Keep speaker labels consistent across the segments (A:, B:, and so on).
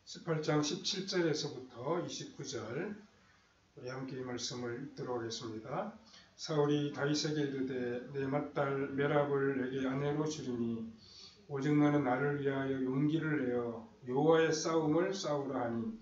A: 18장 17절에서부터 29절 우리 함께 이 말씀을 읽도록 하겠습니다. 사울이 다윗에게 이르되 내 맏딸 메랍을 내게 아내로 주리니 오직 너는 나를 위하여 용기를 내어 여호와의 싸움을 싸우라 하니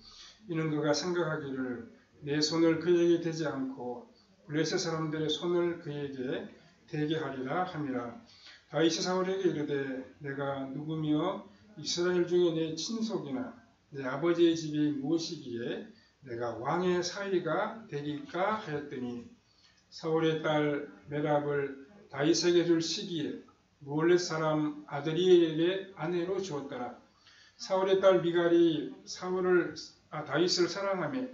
A: 이는 그가 생각하기를 내 손을 그에게 대지 않고 블레셋 사람들의 손을 그에게 대게 하리라 함이라. 다윗이 사울에게 이르되 내가 누구며 이스라엘 중에 내 친속이나 내 아버지의 집이 무엇이기에 내가 왕의 사위가 되리까 하였더니 사울의 딸 메랍을 다윗에게 줄 시기에 무올렛 사람 아드리엘에게 아내로 주었더라. 사울의 딸 미갈이 다윗을 사랑하며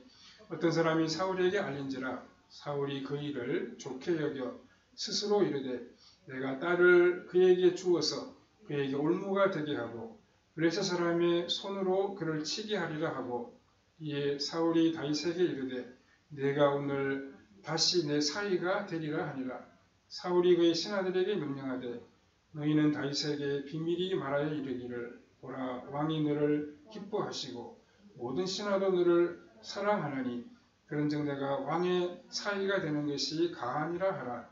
A: 어떤 사람이 사울에게 알린지라 사울이 그 일을 좋게 여겨 스스로 이르되 내가 딸을 그에게 주어서 그에게 올무가 되게 하고 블레셋 사람의 손으로 그를 치게 하리라 하고 이에 사울이 다윗에게 이르되 내가 오늘 다시 내 사위가 되리라 하니라. 사울이 그의 신하들에게 명령하되 너희는 다윗에게 비밀이 말하여 이르기를 보라 왕이 너를 기뻐하시고 모든 신하도 너를 사랑하나니 그런즉 내가 왕의 사위가 되는 것이 가하니라 하라.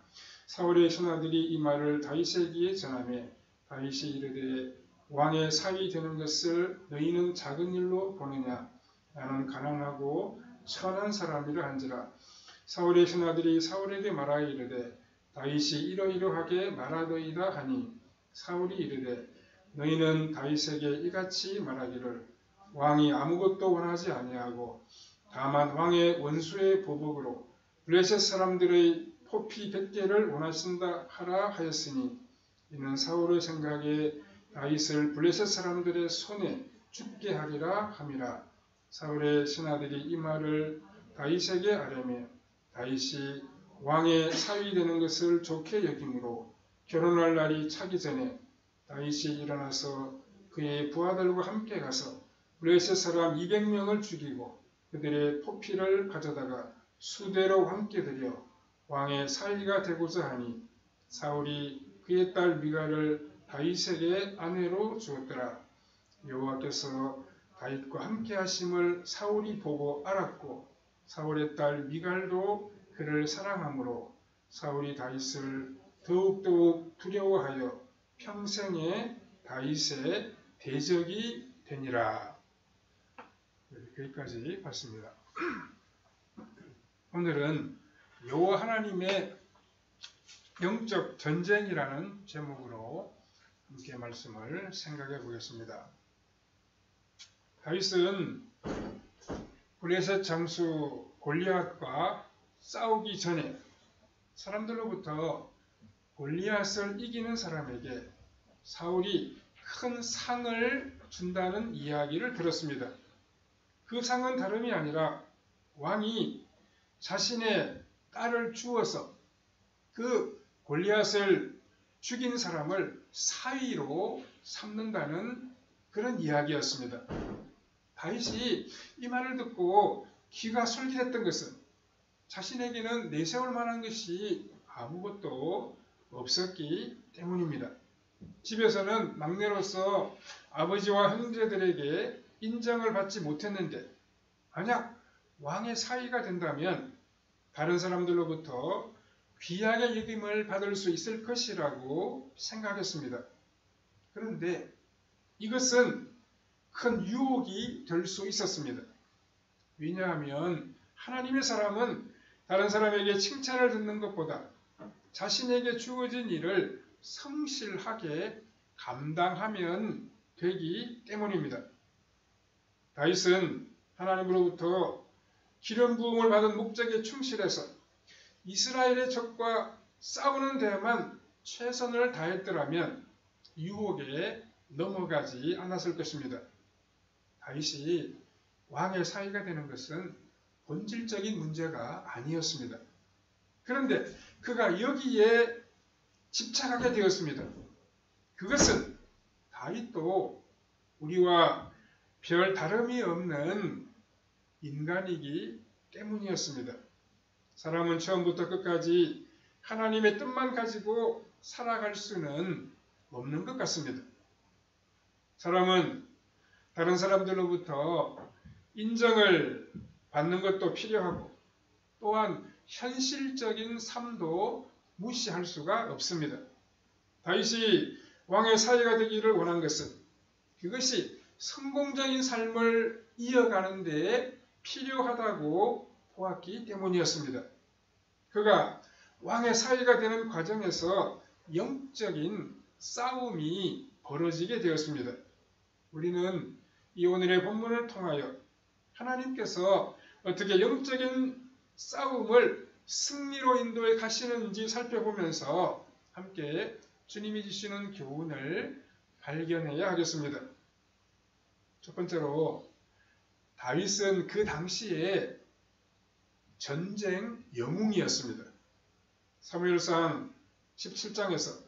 A: 사울의 신하들이 이 말을 다윗에게 전하며 다윗이 이르되 왕의 사위 되는 것을 너희는 작은 일로 보느냐 나는 가난하고 천한 사람이라 한지라. 사울의 신하들이 사울에게 말하여 이르되 다윗이 이러이러하게 말하더이다 하니 사울이 이르되 너희는 다윗에게 이같이 말하기를 왕이 아무것도 원하지 아니하고 다만 왕의 원수의 보복으로 블레셋 사람들의 포피 100개를 원하신다 하라 하였으니 이는 사울의 생각에 다윗을 블레셋 사람들의 손에 죽게 하리라 함이라. 사울의 신하들이 이 말을 다윗에게 아뢰며 다윗이 왕의 사위 되는 것을 좋게 여김으로 결혼할 날이 차기 전에 다윗이 일어나서 그의 부하들과 함께 가서 블레셋 사람 200명을 죽이고 그들의 포피를 가져다가 수대로 함께 들여 왕의 사위가 되고자 하니 사울이 그의 딸 미갈을 다윗에게 아내로 주었더라. 여호와께서 다윗과 함께 하심을 사울이 보고 알았고 사울의 딸 미갈도 그를 사랑하므로 사울이 다윗을 더욱더욱 두려워하여 평생에 다윗의 대적이 되니라. 여기까지 봤습니다. 오늘은 여호와 하나님의 영적 전쟁이라는 제목으로 함께 말씀을 생각해 보겠습니다. 다윗은 블레셋 장수 골리앗과 싸우기 전에 사람들로부터 골리앗을 이기는 사람에게 사울이 큰 상을 준다는 이야기를 들었습니다. 그 상은 다름이 아니라 왕이 자신의 딸을 주어서 그 골리앗을 죽인 사람을 사위로 삼는다는 그런 이야기였습니다. 다윗이 이 말을 듣고 귀가 솔깃했던 것은 자신에게는 내세울 만한 것이 아무것도 없었기 때문입니다. 집에서는 막내로서 아버지와 형제들에게 인정을 받지 못했는데 만약 왕의 사위가 된다면 다른 사람들로부터 귀하게 여김을 받을 수 있을 것이라고 생각했습니다. 그런데 이것은 큰 유혹이 될 수 있었습니다. 왜냐하면 하나님의 사람은 다른 사람에게 칭찬을 듣는 것보다 자신에게 주어진 일을 성실하게 감당하면 되기 때문입니다. 다윗은 하나님으로부터 기름 부음을 받은 목적에 충실해서 이스라엘의 적과 싸우는 데에만 최선을 다했더라면 유혹에 넘어가지 않았을 것입니다. 다윗이 왕의 사위가 되는 것은 본질적인 문제가 아니었습니다. 그런데 그가 여기에 집착하게 되었습니다. 그것은 다윗도 우리와 별 다름이 없는 인간이기 때문이었습니다. 사람은 처음부터 끝까지 하나님의 뜻만 가지고 살아갈 수는 없는 것 같습니다. 사람은 다른 사람들로부터 인정을 받는 것도 필요하고 또한 현실적인 삶도 무시할 수가 없습니다. 다윗이 왕의 사위가 되기를 원한 것은 그것이 성공적인 삶을 이어가는 데 필요하다고 보았기 때문이었습니다. 그가 왕의 사위가 되는 과정에서 영적인 싸움이 벌어지게 되었습니다. 우리는 이 오늘의 본문을 통하여 하나님께서 어떻게 영적인 싸움을 승리로 인도해 가시는지 살펴보면서 함께 주님이 주시는 교훈을 발견해야 하겠습니다. 첫 번째로 다윗은 그 당시에 전쟁 영웅이었습니다. 사무엘상 17장에서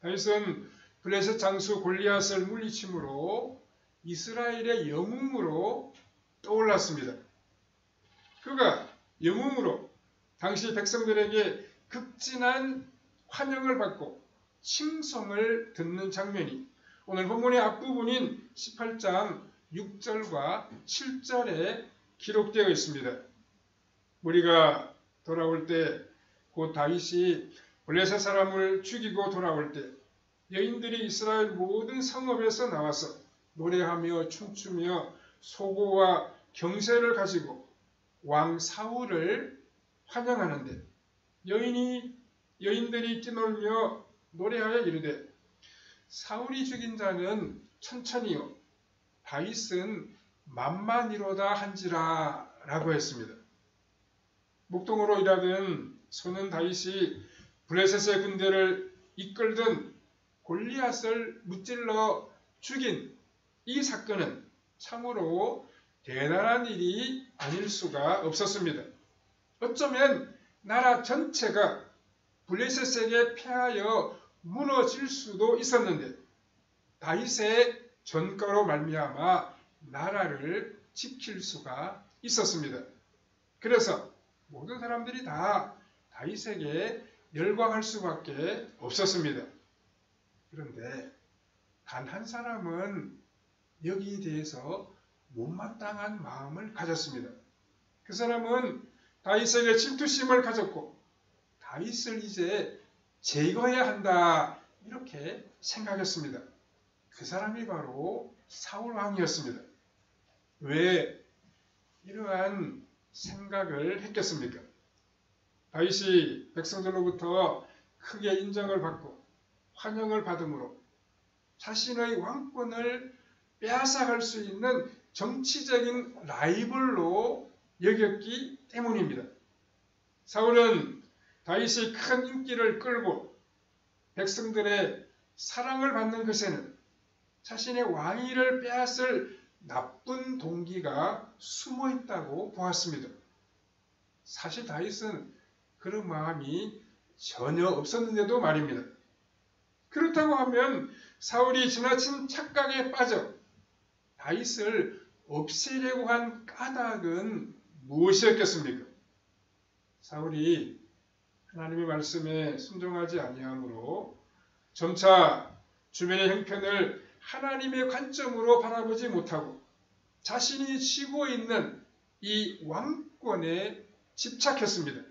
A: 다윗은 블레셋 장수 골리앗을 물리침으로 이스라엘의 영웅으로 떠올랐습니다. 그가 영웅으로 당시 백성들에게 극진한 환영을 받고 칭송을 듣는 장면이 오늘 본문의 앞부분인 18장 6절과 7절에 기록되어 있습니다. 무리가 돌아올 때 곧 다윗이 블레셋 사람을 죽이고 돌아올 때 여인들이 이스라엘 모든 성읍에서 나와서 노래하며 춤추며 소고와 경세를 가지고 왕 사울을 환영하는데 여인들이 뛰놀며 노래하여 이르되 사울이 죽인 자는 천천히요 다윗은 만만이로다 한지라 라고 했습니다. 목동으로 일하던 소년 다윗이 블레셋의 군대를 이끌던 골리앗을 무찔러 죽인 이 사건은 참으로 대단한 일이 아닐 수가 없었습니다. 어쩌면 나라 전체가 블레셋에게 패하여 무너질 수도 있었는데 다윗의 전과로 말미암아 나라를 지킬 수가 있었습니다. 그래서 모든 사람들이 다 다윗에게 열광할 수밖에 없었습니다. 그런데 단 한 사람은 여기에 대해서 못마땅한 마음을 가졌습니다. 그 사람은 다윗에게 질투심을 가졌고 다윗을 이제 제거해야 한다 이렇게 생각했습니다. 그 사람이 바로 사울 왕이었습니다. 왜 이러한 생각을 했겠습니까? 다윗이 백성들로부터 크게 인정을 받고 환영을 받음으로 자신의 왕권을 빼앗아갈 수 있는 정치적인 라이벌로 여겼기 때문입니다. 사울은 다윗의 큰 인기를 끌고 백성들의 사랑을 받는 것에는 자신의 왕위를 빼앗을 나쁜 동기가 숨어 있다고 보았습니다. 사실 다윗은 그런 마음이 전혀 없었는데도 말입니다. 그렇다고 하면 사울이 지나친 착각에 빠져 다윗을 없애려고 한 까닭은 무엇이었겠습니까? 사울이 하나님의 말씀에 순종하지 아니함으로 점차 주변의 형편을 하나님의 관점으로 바라보지 못하고 자신이 쥐고 있는 이 왕권에 집착했습니다.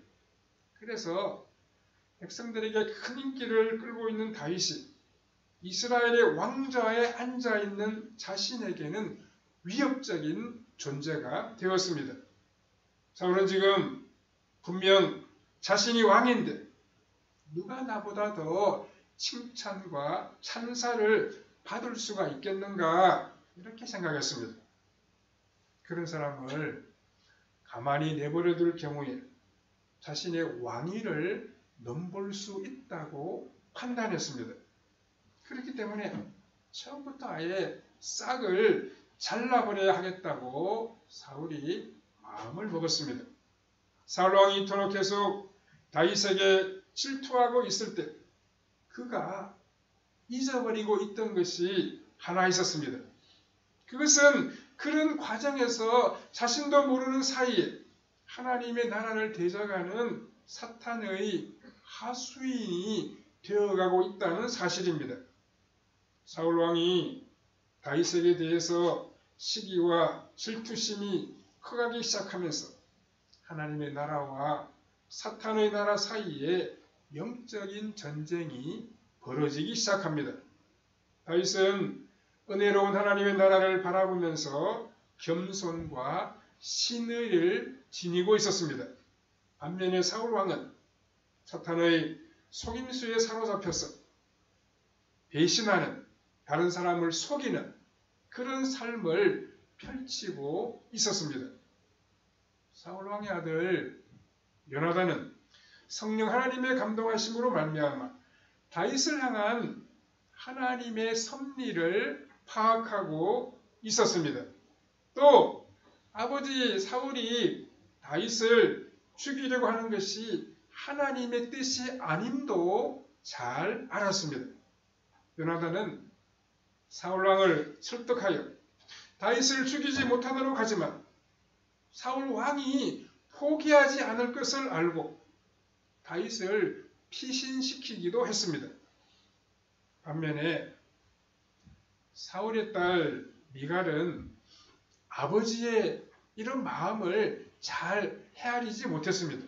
A: 그래서 백성들에게 큰 인기를 끌고 있는 다윗이 이스라엘의 왕좌에 앉아있는 자신에게는 위협적인 존재가 되었습니다. 사울은 지금 분명 자신이 왕인데 누가 나보다 더 칭찬과 찬사를 받을 수가 있겠는가 이렇게 생각했습니다. 그런 사람을 가만히 내버려 둘 경우에 자신의 왕위를 넘볼 수 있다고 판단했습니다. 그렇기 때문에 처음부터 아예 싹을 잘라버려야 하겠다고 사울이 마음을 먹었습니다. 사울 왕이 이토록 계속 다윗에게 질투하고 있을 때 그가 잊어버리고 있던 것이 하나 있었습니다. 그것은 그런 과정에서 자신도 모르는 사이에 하나님의 나라를 대적하는 사탄의 하수인이 되어가고 있다는 사실입니다. 사울 왕이 다윗에게 대해서 시기와 질투심이 커가기 시작하면서 하나님의 나라와 사탄의 나라 사이에 영적인 전쟁이 벌어지기 시작합니다. 다윗은 은혜로운 하나님의 나라를 바라보면서 겸손과 신의를 지니고 있었습니다. 반면에 사울 왕은 사탄의 속임수에 사로잡혀서 배신하는, 다른 사람을 속이는 그런 삶을 펼치고 있었습니다. 사울 왕의 아들 요나단은 성령 하나님의 감동하심으로 말미암아 다윗을 향한 하나님의 섭리를 파악하고 있었습니다. 또 아버지 사울이 다윗을 죽이려고 하는 것이 하나님의 뜻이 아님도 잘 알았습니다. 요나단은 사울왕을 설득하여 다윗을 죽이지 못하도록 하지만 사울왕이 포기하지 않을 것을 알고 다윗을 피신시키기도 했습니다. 반면에 사울의 딸 미갈은 아버지의 이런 마음을 잘 헤아리지 못했습니다.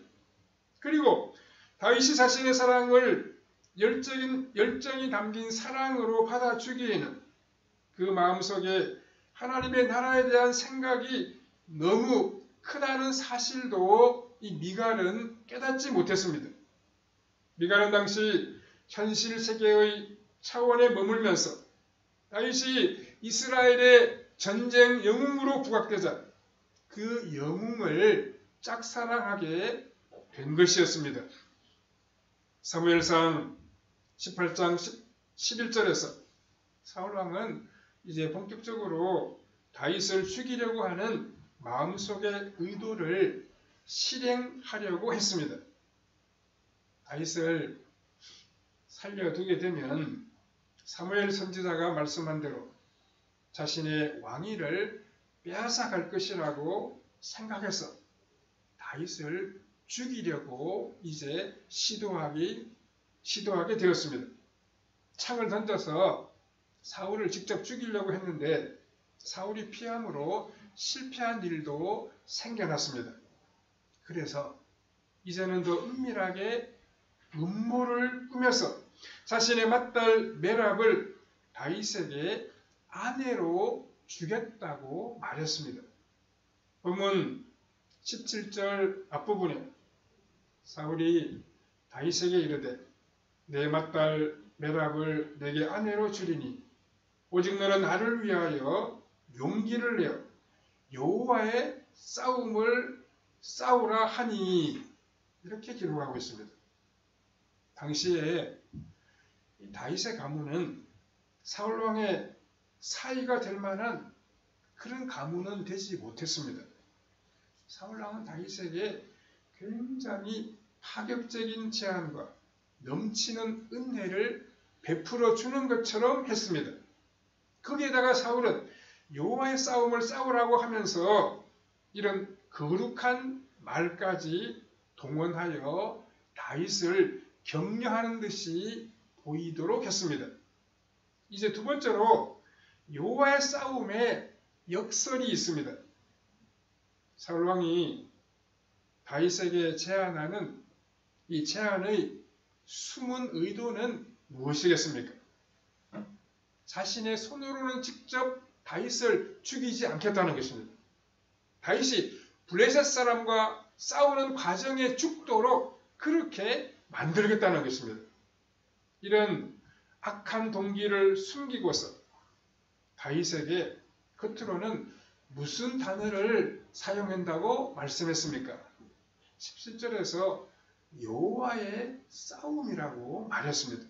A: 그리고 다윗이 자신의 사랑을 열정이 담긴 사랑으로 받아주기에는 그 마음속에 하나님의 나라에 대한 생각이 너무 크다는 사실도 이 미갈은 깨닫지 못했습니다. 미갈은 당시 현실 세계의 차원에 머물면서 다윗이 이스라엘의 전쟁 영웅으로 부각되자 그 영웅을 짝사랑하게 된 것이었습니다. 사무엘상 18장 11절에서 사울왕은 이제 본격적으로 다윗을 죽이려고 하는 마음속의 의도를 실행하려고 했습니다. 다윗을 살려두게 되면 사무엘 선지자가 말씀한 대로 자신의 왕위를 빼앗아갈 것이라고 생각해서 다윗을 죽이려고 이제 시도하게 되었습니다. 창을 던져서 사울을 직접 죽이려고 했는데 사울이 피함으로 실패한 일도 생겨났습니다. 그래서 이제는 더 은밀하게 음모를 꾸며서 자신의 맏딸 메랍을 다윗에게 아내로 주겠다고 말했습니다. 본문 17절 앞부분에 사울이 다윗에게 이르되 내 맏딸 메랍을 내게 아내로 주리니 오직 너는 나를 위하여 용기를 내어 여호와의 싸움을 싸우라 하니 이렇게 기록하고 있습니다. 당시에 다윗의 가문은 사울왕의 사이가 될 만한 그런 가문은 되지 못했습니다. 사울왕은 다윗에게 굉장히 파격적인 제안과 넘치는 은혜를 베풀어 주는 것처럼 했습니다. 거기에다가 사울은 여호와의 싸움을 싸우라고 하면서 이런 거룩한 말까지 동원하여 다윗을 격려하는 듯이 보이도록 했습니다. 이제 두 번째로 여호와의 싸움에 역설이 있습니다. 사울왕이 다윗에게 제안하는 이 제안의 숨은 의도는 무엇이겠습니까? 자신의 손으로는 직접 다윗을 죽이지 않겠다는 것입니다. 다윗이 블레셋 사람과 싸우는 과정에 죽도록 그렇게 만들겠다는 것입니다. 이런 악한 동기를 숨기고서 다윗에게 겉으로는 무슨 단어를 사용한다고 말씀했습니까? 17절에서 여호와의 싸움이라고 말했습니다.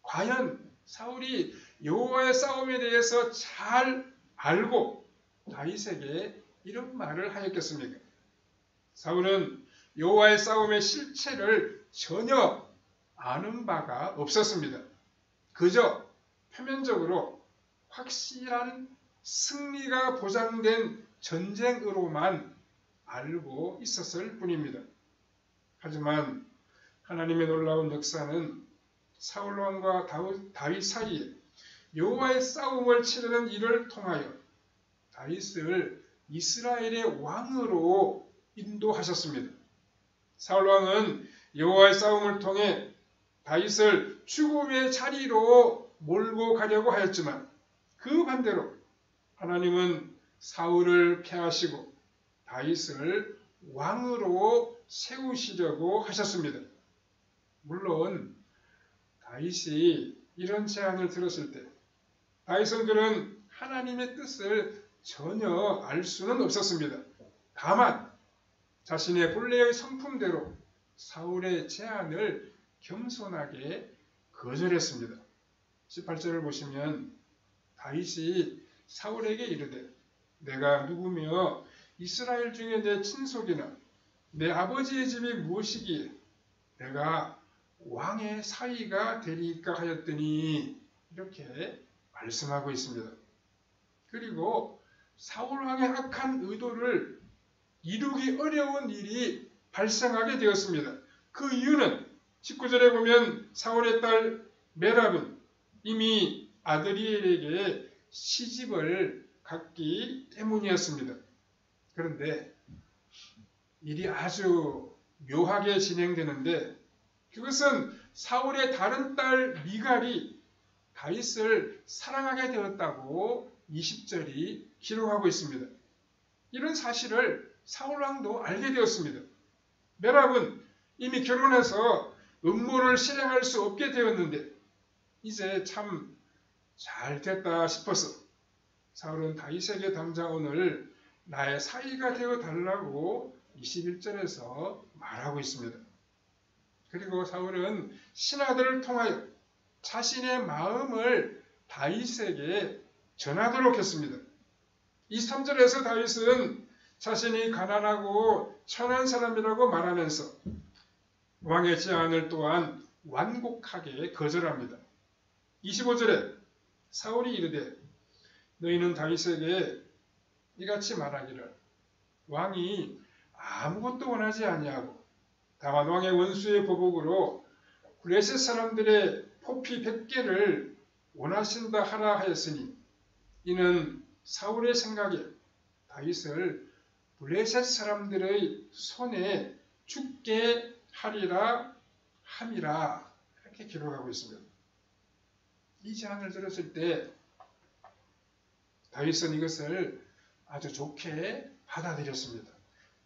A: 과연 사울이 여호와의 싸움에 대해서 잘 알고 다윗에게 이런 말을 하였겠습니까? 사울은 여호와의 싸움의 실체를 전혀 아는 바가 없었습니다. 그저 표면적으로 확실한 승리가 보장된 전쟁으로만 알고 있었을 뿐입니다. 하지만 하나님의 놀라운 역사는 사울왕과 다윗 사이에 여호와의 싸움을 치르는 일을 통하여 다윗을 이스라엘의 왕으로 인도하셨습니다. 사울 왕은 여호와의 싸움을 통해 다윗을 죽음의 자리로 몰고 가려고 하였지만 그 반대로 하나님은 사울을 패하시고 다윗을 왕으로 세우시려고 하셨습니다. 물론 다윗이 이런 제안을 들었을 때 다윗은 그런 하나님의 뜻을 전혀 알 수는 없었습니다. 다만 자신의 본래의 성품대로 사울의 제안을 겸손하게 거절했습니다. 18절을 보시면 다윗이 사울에게 이르되 내가 누구며 이스라엘 중에 내 친속이나 내 아버지의 집이 무엇이기에 내가 왕의 사위가 되리까 하였더니 이렇게 말씀하고 있습니다. 그리고 사울 왕의 악한 의도를 이루기 어려운 일이 발생하게 되었습니다. 그 이유는 19절에 보면 사울의 딸 메랍은 이미 아드리엘에게 시집을 갔기 때문이었습니다. 그런데 일이 아주 묘하게 진행되는데 그것은 사울의 다른 딸 미갈이 다윗을 사랑하게 되었다고 20절이 기록하고 있습니다. 이런 사실을 사울왕도 알게 되었습니다. 메랍은 이미 결혼해서 음모를 실행할 수 없게 되었는데 이제 참 잘 됐다 싶어서 사울은 다윗에게 당장 오늘 나의 사위가 되어 달라고 21절에서 말하고 있습니다. 그리고 사울은 신하들을 통하여 자신의 마음을 다윗에게 전하도록 했습니다. 23절에서 다윗은 자신이 가난하고 천한 사람이라고 말하면서 왕의 제안을 또한 완곡하게 거절합니다. 25절에 사울이 이르되 너희는 다윗에게 이같이 말하기를 왕이 아무것도 원하지 아니하고 다만 왕의 원수의 보복으로 블레셋 사람들의 포피 100개를 원하신다 하라 하였으니 이는 사울의 생각에 다윗을 블레셋 사람들의 손에 죽게 하리라 함이라 이렇게 기록하고 있습니다. 이 제안을 들었을 때 다윗은 이것을 아주 좋게 받아들였습니다.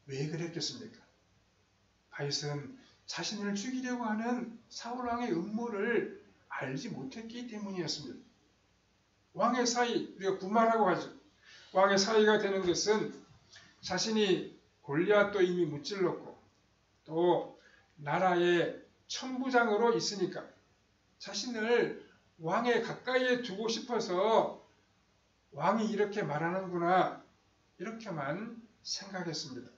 A: 왜 그랬겠습니까? 다윗은 자신을 죽이려고 하는 사울왕의 음모를 알지 못했기 때문이었습니다. 왕의 사위, 우리가 부마라고 하죠. 왕의 사위가 되는 것은 자신이 골리앗도 이미 무찔렀고 또 나라의 천부장으로 있으니까 자신을 왕에 가까이에 두고 싶어서 왕이 이렇게 말하는구나 이렇게만 생각했습니다.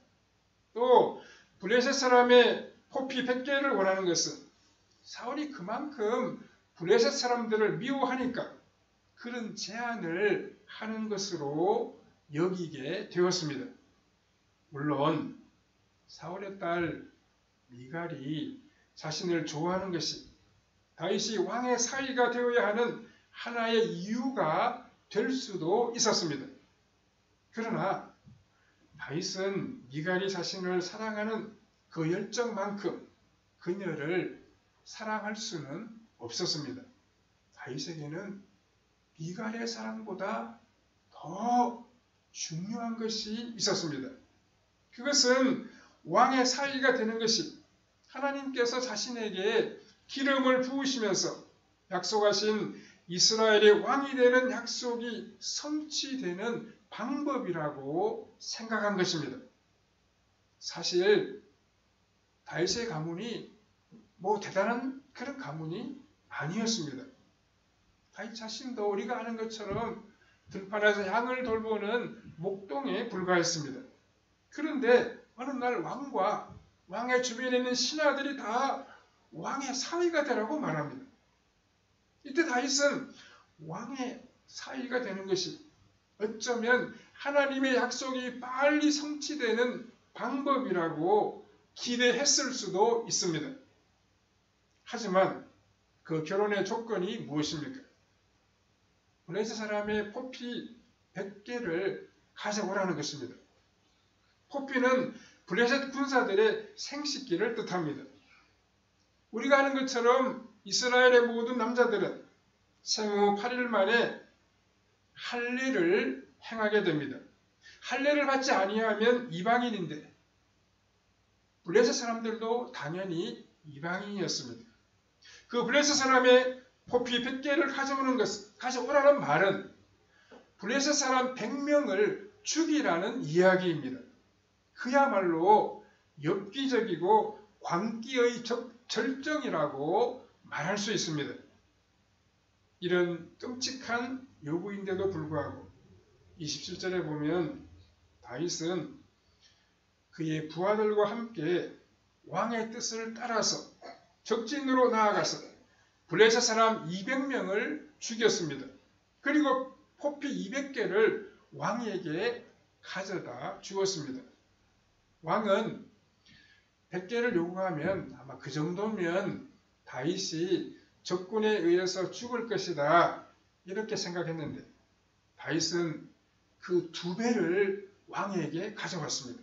A: 또 블레셋 사람의 포피 100개를 원하는 것은 사울이 그만큼 블레셋 사람들을 미워하니까 그런 제안을 하는 것으로 여기게 되었습니다. 물론 사울의 딸 미갈이 자신을 좋아하는 것이 다윗이 왕의 사위가 되어야 하는 하나의 이유가 될 수도 있었습니다. 그러나 다윗은 미갈이 자신을 사랑하는 그 열정만큼 그녀를 사랑할 수는 없었습니다. 다윗에게는 미갈의 사랑보다 더 중요한 것이 있었습니다. 그것은 왕의 사위가 되는 것이 하나님께서 자신에게 기름을 부으시면서 약속하신 이스라엘의 왕이 되는 약속이 성취되는 방법이라고 생각한 것입니다. 사실 다윗의 가문이 대단한 그런 가문이 아니었습니다. 다윗 자신도 우리가 아는 것처럼 들판에서 양을 돌보는 목동에 불과했습니다. 그런데 어느 날 왕과 왕의 주변에 있는 신하들이 다 왕의 사위가 되라고 말합니다. 이때 다윗은 왕의 사위가 되는 것이 어쩌면 하나님의 약속이 빨리 성취되는 방법이라고 기대했을 수도 있습니다. 하지만 그 결혼의 조건이 무엇입니까? 블레셋 사람의 포피 100개를 가져오라는 것입니다. 포피는 블레셋 군사들의 생식기를 뜻합니다. 우리가 아는 것처럼 이스라엘의 모든 남자들은 생후 8일 만에 할례를 행하게 됩니다. 할례를 받지 아니하면 이방인인데 블레셋 사람들도 당연히 이방인이었습니다. 그 블레셋 사람의 포피 100개를 가져오라는 말은 블레셋 사람 100명을 죽이라는 이야기입니다. 그야말로 엽기적이고 광기의 절정이라고 말할 수 있습니다. 이런 끔찍한 요구인데도 불구하고 27절에 보면 다윗은 그의 부하들과 함께 왕의 뜻을 따라서 적진으로 나아가서 블레셋 사람 200명을 죽였습니다. 그리고 포피 200개를 왕에게 가져다 주었습니다. 왕은 100개를 요구하면 아마 그 정도면 다윗이 적군에 의해서 죽을 것이다 이렇게 생각했는데 다윗은 그 2배를 왕에게 가져갔습니다.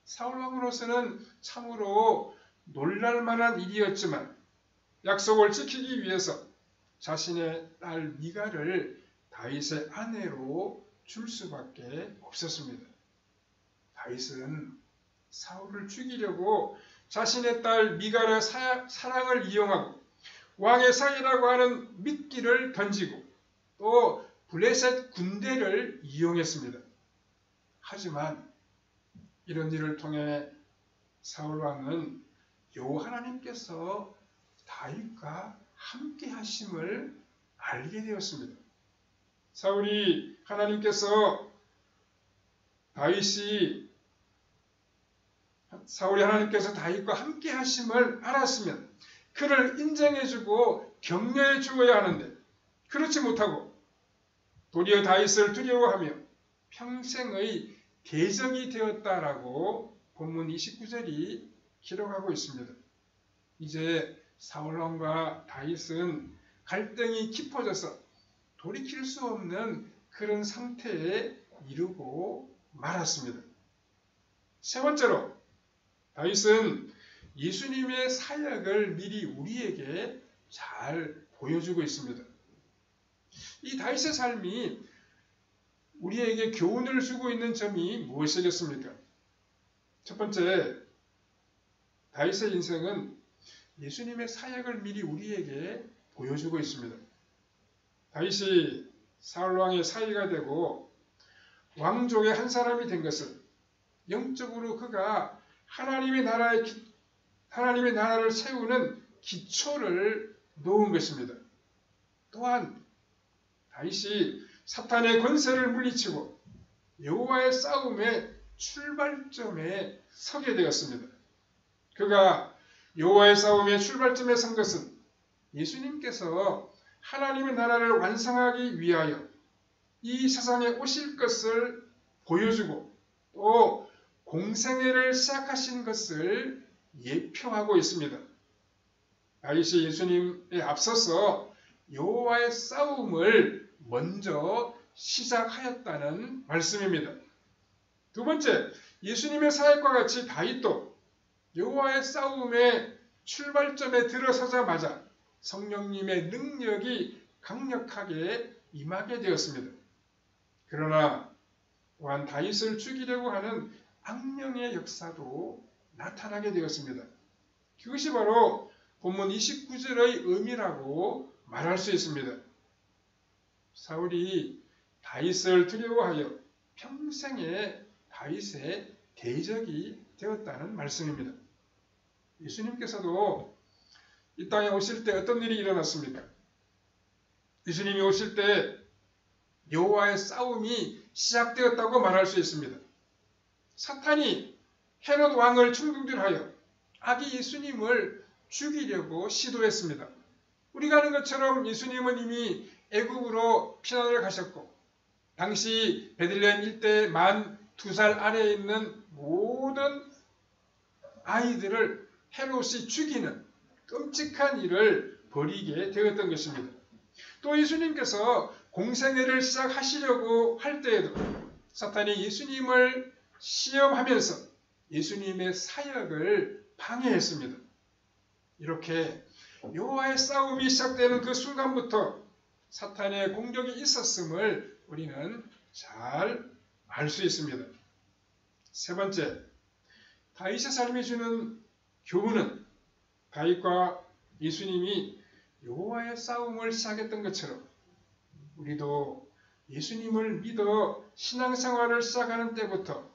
A: 사울 왕으로서는 참으로 놀랄만한 일이었지만 약속을 지키기 위해서 자신의 딸 미갈을 다윗의 아내로 줄 수밖에 없었습니다. 다윗은 사울을 죽이려고 자신의 딸 미갈의 사랑을 이용하고 왕의 사이라고 하는 미끼를 던지고 또 블레셋 군대를 이용했습니다. 하지만 이런 일을 통해 사울 왕은 여호와 하나님께서 다윗과 함께 하심을 알게 되었습니다. 사울이 하나님께서 다윗과 함께 하심을 알았으면 그를 인정해주고 격려해 주어야 하는데 그렇지 못하고 도리어 다윗을 두려워하며 평생의 대적이 되었다라고 본문 29절이 기록하고 있습니다. 이제 사울왕과 다윗은 갈등이 깊어져서 돌이킬 수 없는 그런 상태에 이르고 말았습니다. 세 번째로 다윗은 예수님의 사역을 미리 우리에게 잘 보여주고 있습니다. 이 다윗의 삶이 우리에게 교훈을 주고 있는 점이 무엇이겠습니까? 첫 번째, 다윗의 인생은 예수님의 사역을 미리 우리에게 보여주고 있습니다. 다윗이 사울왕의 사위가 되고 왕족의 한 사람이 된 것은 영적으로 그가 하나님의 나라를 세우는 기초를 놓은 것입니다. 또한 다윗이 사탄의 권세를 물리치고 여호와의 싸움의 출발점에 서게 되었습니다. 그가 여호와의 싸움의 출발점에 선 것은 예수님께서 하나님의 나라를 완성하기 위하여 이 세상에 오실 것을 보여주고 또 공생애를 시작하신 것을 예표하고 있습니다. 다윗이 예수님에 앞서서 여호와의 싸움을 먼저 시작하였다는 말씀입니다. 두 번째, 예수님의 사역과 같이 다윗도 여호와의 싸움의 출발점에 들어서자마자 성령님의 능력이 강력하게 임하게 되었습니다. 그러나 또한 다윗을 죽이려고 하는 악령의 역사도 나타나게 되었습니다. 그것이 바로 본문 29절의 의미라고 말할 수 있습니다. 사울이 다윗을 두려워하여 평생에 다윗의 대적이 되었다는 말씀입니다. 예수님께서도 이 땅에 오실 때 어떤 일이 일어났습니까? 예수님이 오실 때 여호와의 싸움이 시작되었다고 말할 수 있습니다. 사탄이 헤롯 왕을 충동질하여 아기 예수님을 죽이려고 시도했습니다. 우리가 아는 것처럼 예수님은 이미 애굽으로 피난을 가셨고 당시 베들레헴 일대에 만 2살 아래에 있는 모든 아이들을 헤롯이 죽이는 끔찍한 일을 벌이게 되었던 것입니다. 또 예수님께서 공생애를 시작하시려고 할 때에도 사탄이 예수님을 시험하면서 예수님의 사역을 방해했습니다. 이렇게 여호와의 싸움이 시작되는 그 순간부터 사탄의 공격이 있었음을 우리는 잘 알 수 있습니다. 세 번째, 다윗의 삶이 주는 교훈은 다윗과 예수님이 여호와의 싸움을 시작했던 것처럼 우리도 예수님을 믿어 신앙생활을 시작하는 때부터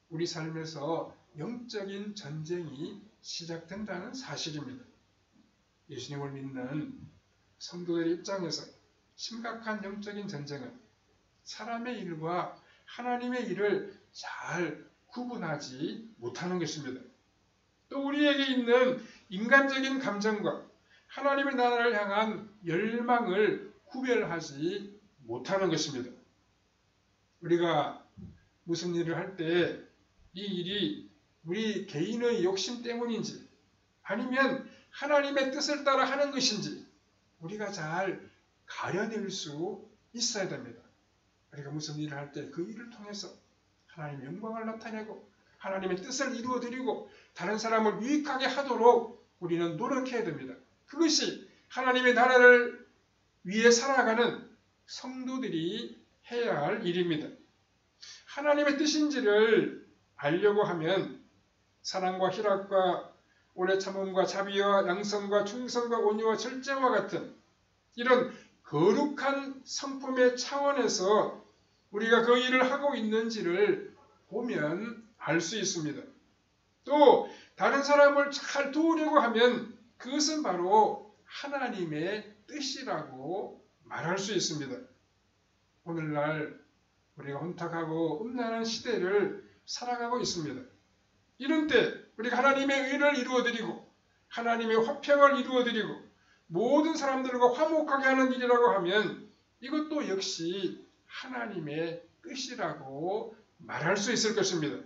A: 우리 삶에서 영적인 전쟁이 시작된다는 사실입니다. 예수님을 믿는 성도들의 입장에서 심각한 영적인 전쟁은 사람의 일과 하나님의 일을 잘 구분하지 못하는 것입니다. 또 우리에게 있는 인간적인 감정과 하나님의 나라를 향한 열망을 구별하지 못하는 것입니다. 우리가 무슨 일을 할 때 이 일이 우리 개인의 욕심 때문인지 아니면 하나님의 뜻을 따라 하는 것인지 우리가 잘 가려낼 수 있어야 됩니다. 우리가 무슨 일을 할 때 그 일을 통해서 하나님의 영광을 나타내고 하나님의 뜻을 이루어드리고 다른 사람을 유익하게 하도록 우리는 노력해야 됩니다. 그것이 하나님의 나라를 위해 살아가는 성도들이 해야 할 일입니다. 하나님의 뜻인지를 알려고 하면 사랑과 희락과 오래 참음과 자비와 양성과 충성과 온유와 절제와 같은 이런 거룩한 성품의 차원에서 우리가 그 일을 하고 있는지를 보면 알 수 있습니다. 또 다른 사람을 잘 도우려고 하면 그것은 바로 하나님의 뜻이라고 말할 수 있습니다. 오늘날 우리가 혼탁하고 음란한 시대를 살아가고 있습니다. 이런 때 우리가 하나님의 의를 이루어드리고 하나님의 화평을 이루어드리고 모든 사람들과 화목하게 하는 일이라고 하면 이것도 역시 하나님의 뜻이라고 말할 수 있을 것입니다.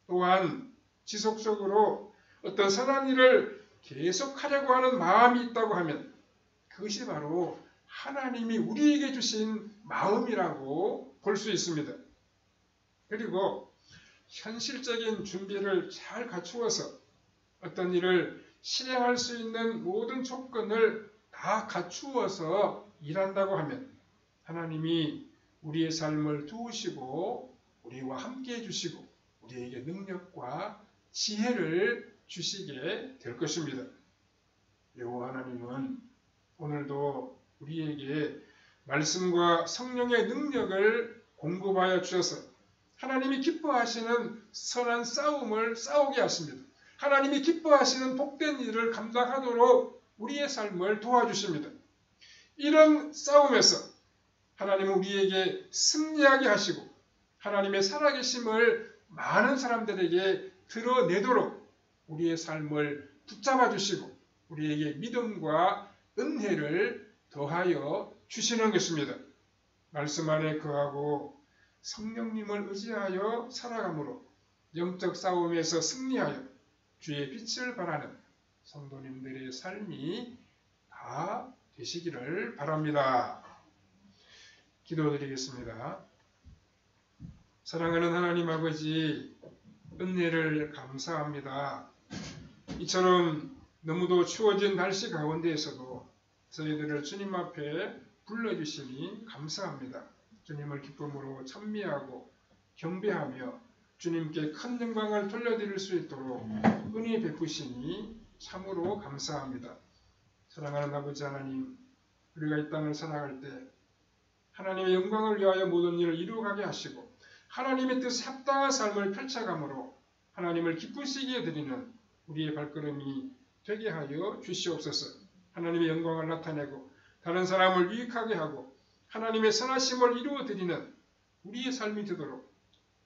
A: 또한 지속적으로 어떤 선한 일을 계속하려고 하는 마음이 있다고 하면 그것이 바로 하나님이 우리에게 주신 마음이라고 볼 수 있습니다. 그리고 현실적인 준비를 잘 갖추어서 어떤 일을 실행할 수 있는 모든 조건을 다 갖추어서 일한다고 하면 하나님이 우리의 삶을 도우시고 우리와 함께 해주시고 우리에게 능력과 지혜를 주시게 될 것입니다. 여호와 하나님은 오늘도 우리에게 말씀과 성령의 능력을 공급하여 주셔서 하나님이 기뻐하시는 선한 싸움을 싸우게 하십니다. 하나님이 기뻐하시는 복된 일을 감당하도록 우리의 삶을 도와주십니다. 이런 싸움에서 하나님은 우리에게 승리하게 하시고 하나님의 살아계심을 많은 사람들에게 드러내도록 우리의 삶을 붙잡아 주시고 우리에게 믿음과 은혜를 더하여 주시는 것입니다. 말씀 안에 거하고 성령님을 의지하여 살아감으로 영적 싸움에서 승리하여 주의 빛을 발하는 성도님들의 삶이 다 되시기를 바랍니다. 기도드리겠습니다. 사랑하는 하나님 아버지, 은혜를 감사합니다. 이처럼 너무도 추워진 날씨 가운데에서도 저희들을 주님 앞에 불러주시니 감사합니다. 주님을 기쁨으로 찬미하고 경배하며 주님께 큰 영광을 돌려드릴 수 있도록 은혜 베푸시니 참으로 감사합니다. 사랑하는 아버지 하나님, 우리가 이 땅을 살아갈 때 하나님의 영광을 위하여 모든 일을 이루어가게 하시고 하나님의 뜻에 합당한 삶을 펼쳐가므로 하나님을 기쁘시게 드리는 우리의 발걸음이 되게 하여 주시옵소서. 하나님의 영광을 나타내고 다른 사람을 유익하게 하고 하나님의 선하심을 이루어드리는 우리의 삶이 되도록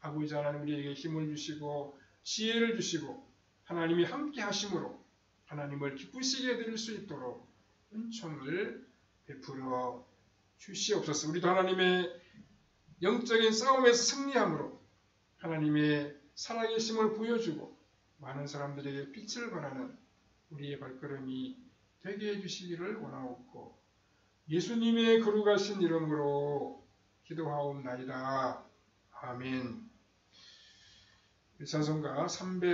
A: 아버지 하나님 우리에게 힘을 주시고 지혜를 주시고 하나님이 함께 하심으로 하나님을 기쁘시게 드릴 수 있도록 은총을 베풀어 주시옵소서. 우리도 하나님의 영적인 싸움에서 승리함으로 하나님의 살아계심을 보여주고 많은 사람들에게 빛을 발하는 우리의 발걸음이 되게 해주시기를 원하옵고 예수님의 거룩하신 이름으로 기도하옵나이다. 아멘. 일사성가 300